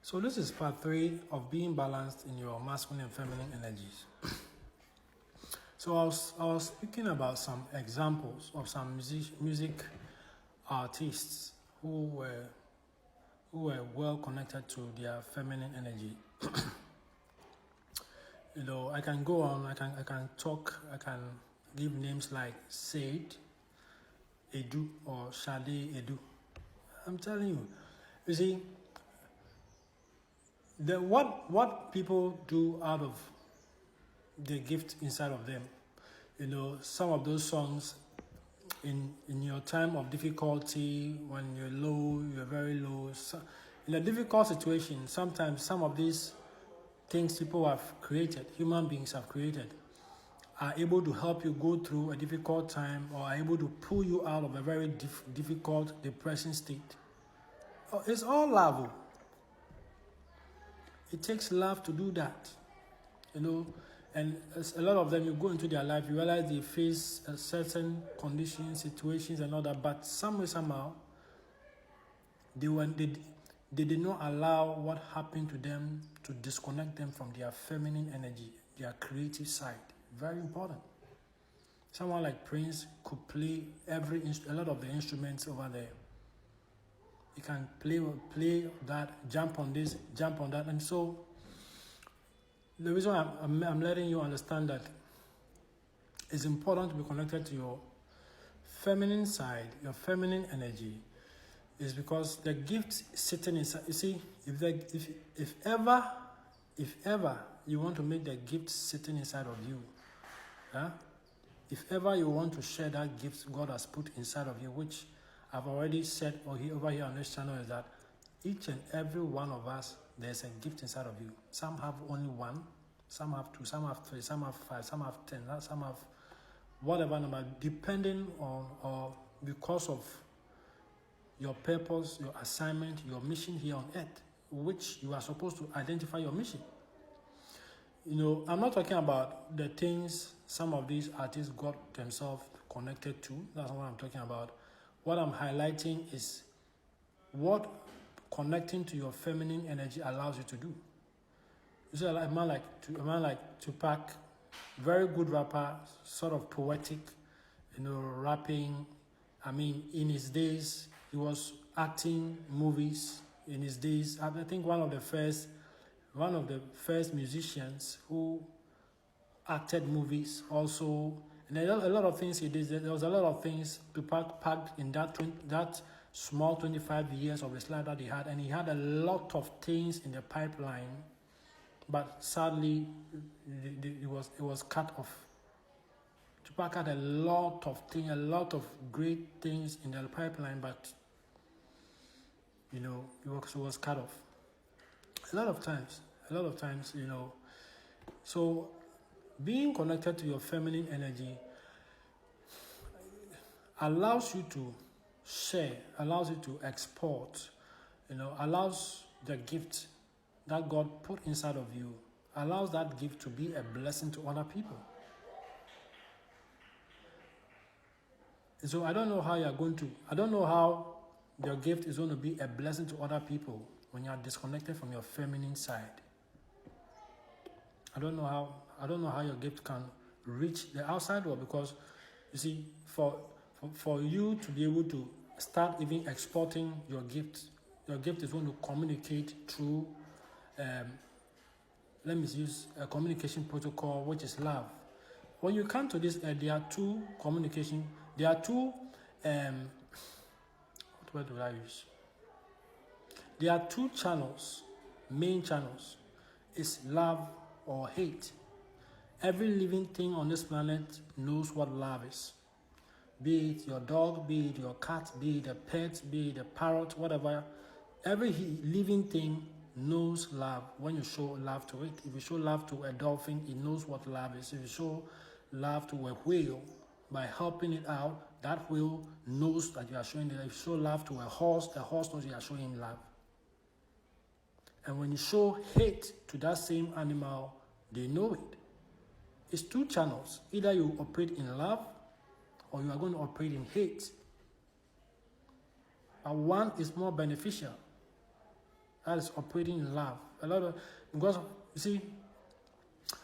So this is part 3 of being balanced in your masculine and feminine energies. So I was speaking about some examples of some music artists who were well connected to their feminine energy. I can go on. I can talk. I can give names like Said, Edu, or Sade Edu. I'm telling you. You see, what people do out of the gift inside of them. Some of those songs in your time of difficulty, when you're low, you're very low. So in a difficult situation, sometimes some of these things people have created, human beings have created, are able to help you go through a difficult time, or are able to pull you out of a very difficult, depressing state. It's all love. It takes love to do that. And a lot of them, you go into their life, you realize they face a certain conditions, situations, and all that, but somehow, they did not allow what happened to them to disconnect them from their feminine energy, their creative side. Very important. Someone like Prince could play a lot of the instruments over there. He can play that, jump on this, jump on that, and so the reason I'm letting you understand that it's important to be connected to your feminine side, your feminine energy, is because the gift sitting inside. You see, if ever you want to make the gift sitting inside of you, if ever you want to share that gift God has put inside of you, which I've already said over here on this channel, is that each and every one of us, there's a gift inside of you. Some have only one, some have two, some have three, some have five, some have 10, some have whatever number, depending on or because of your purpose, your assignment, your mission here on earth, which you are supposed to identify your mission. I'm not talking about the things some of these artists got themselves connected to. That's not what I'm talking about. What I'm highlighting is what connecting to your feminine energy allows you to do. You see, a man like Tupac, very good rapper, sort of poetic, rapping. I mean, in his days, he was acting movies. In his days, I think one of the first musicians who acted movies also. And a lot of things he did. There was a lot of things Tupac packed in that small 25 years of his life that he had, and he had a lot of things in the pipeline, but sadly, it was cut off. Tupac had a lot of things, a lot of great things in the pipeline, but it was cut off. A lot of times, so being connected to your feminine energy allows you to share, allows you to export, allows the gift that God put inside of you, allows that gift to be a blessing to other people. So I don't know how your gift is going to be a blessing to other people when you are disconnected from your feminine side. I don't know how your gift can reach the outside world, because you see, for you to be able to start even exporting your gift is going to communicate through let me use a communication protocol, which is love. When you come to this, there are two communication. There are two. What word do I use? There are two channels, main channels. It's love or hate. Every living thing on this planet knows what love is. Be it your dog, be it your cat, be it a pet, be it a parrot, whatever. Every living thing knows love when you show love to it. If you show love to a dolphin, it knows what love is. If you show love to a whale by helping it out, that whale knows that you are showing it. If you show love to a horse knows you are showing him love. And when you show hate to that same animal, they know it. It's two channels. Either you operate in love or you are going to operate in hate. But one is more beneficial. That is operating in love. Because you see,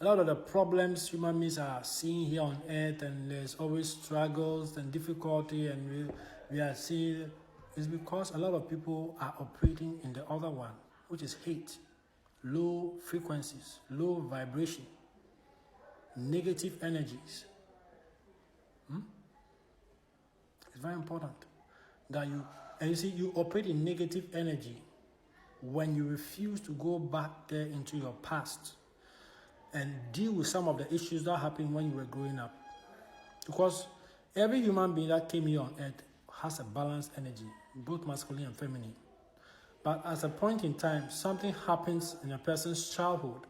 a lot of the problems human beings are seeing here on earth, and there's always struggles and difficulty, and we are seeing, is because a lot of people are operating in the other one, which is hate, low frequencies, low vibration, negative energies. It's very important that you operate in negative energy when you refuse to go back there into your past and deal with some of the issues that happened when you were growing up. Because every human being that came here on earth has a balanced energy, both masculine and feminine. But at a point in time, something happens in a person's childhood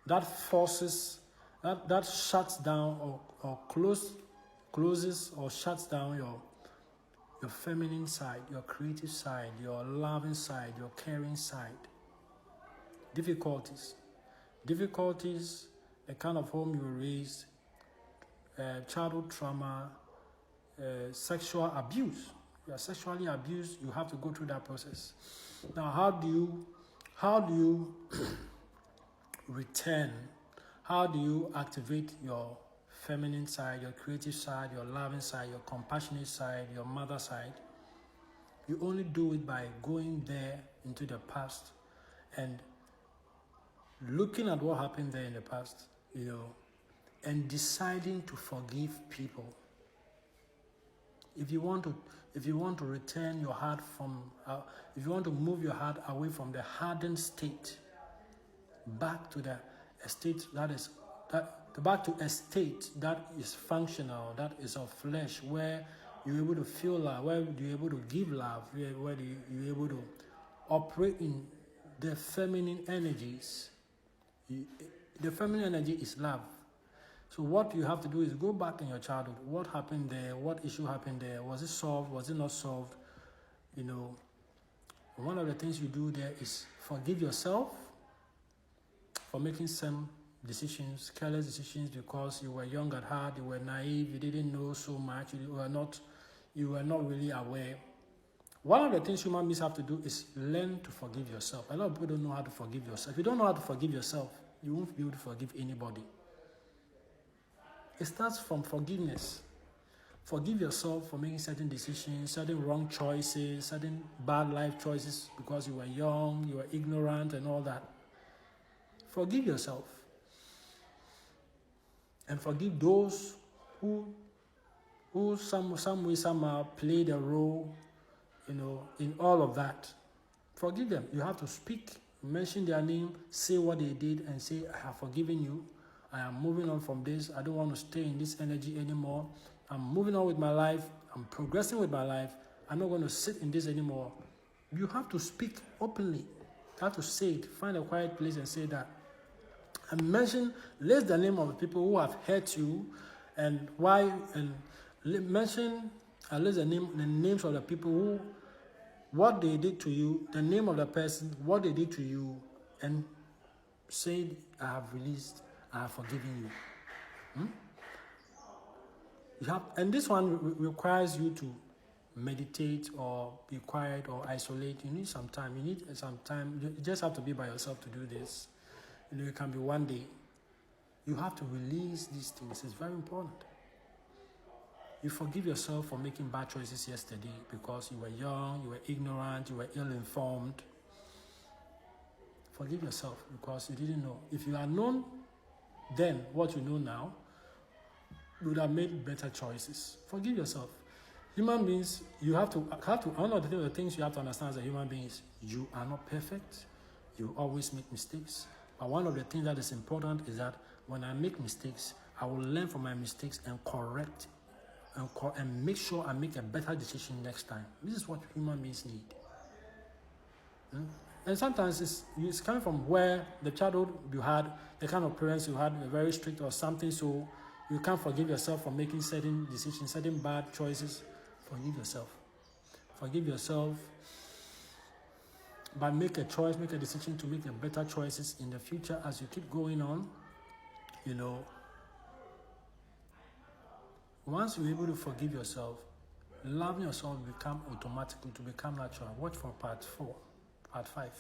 that forces, that shuts down or closes or shuts down your feminine side, your creative side, your loving side, your caring side. Difficulties, the kind of home you were raised, childhood trauma, sexual abuse. You are sexually abused, you have to go through that process. Now, how do you return? How do you activate your feminine side, your creative side, your loving side, your compassionate side, your mother side? You only do it by going there into the past and looking at what happened there in the past, and deciding to forgive people. If you want to return your heart if you want to move your heart away from the hardened state, back to a state that is functional, that is of flesh, where you're able to feel love, where you're able to give love, where you're able to operate in the feminine energies. The feminine energy is love. So what you have to do is go back in your childhood. What happened there? What issue happened there? Was it solved? Was it not solved? One of the things you do there is forgive yourself for making some decisions, careless decisions, because you were young at heart, you were naive, you didn't know so much, you were not really aware. One of the things human beings have to do is learn to forgive yourself. A lot of people don't know how to forgive yourself. If you don't know how to forgive yourself, you won't be able to forgive anybody. It starts from forgiveness. Forgive yourself for making certain decisions, certain wrong choices, certain bad life choices because you were young, you were ignorant and all that. Forgive yourself. And forgive those who some way, somehow played a role, in all of that. Forgive them. You have to speak, mention their name, say what they did, and say, I have forgiven you. I am moving on from this. I don't want to stay in this energy anymore. I'm moving on with my life. I'm progressing with my life. I'm not going to sit in this anymore. You have to speak openly. You have to say it. Find a quiet place and say that. And list the name of the people who have hurt you and why, and list the names of the people who, what they did to you, the name of the person, what they did to you, and say, I have released, I have forgiven you. And this one requires you to meditate or be quiet or isolate. You need some time. You just have to be by yourself to do this. It can be one day. You have to release these things. It's very important. You forgive yourself for making bad choices yesterday because you were young, you were ignorant, you were ill-informed. Forgive yourself because you didn't know. If you had known then what you know now, you would have made better choices. Forgive yourself. Human beings, one of the things you have to understand as a human being is you are not perfect. You always make mistakes. But one of the things that is important is that when I make mistakes, I will learn from my mistakes and correct and make sure I make a better decision next time. This is what human beings need. And sometimes it's coming from where the childhood you had, the kind of parents you had were very strict or something, so you can't forgive yourself for making certain decisions, certain bad choices. Forgive yourself. Forgive yourself. But make a decision to make better choices in the future as you keep going on. Once you're able to forgive yourself, loving yourself will become automatic, to become natural. Watch for part 5.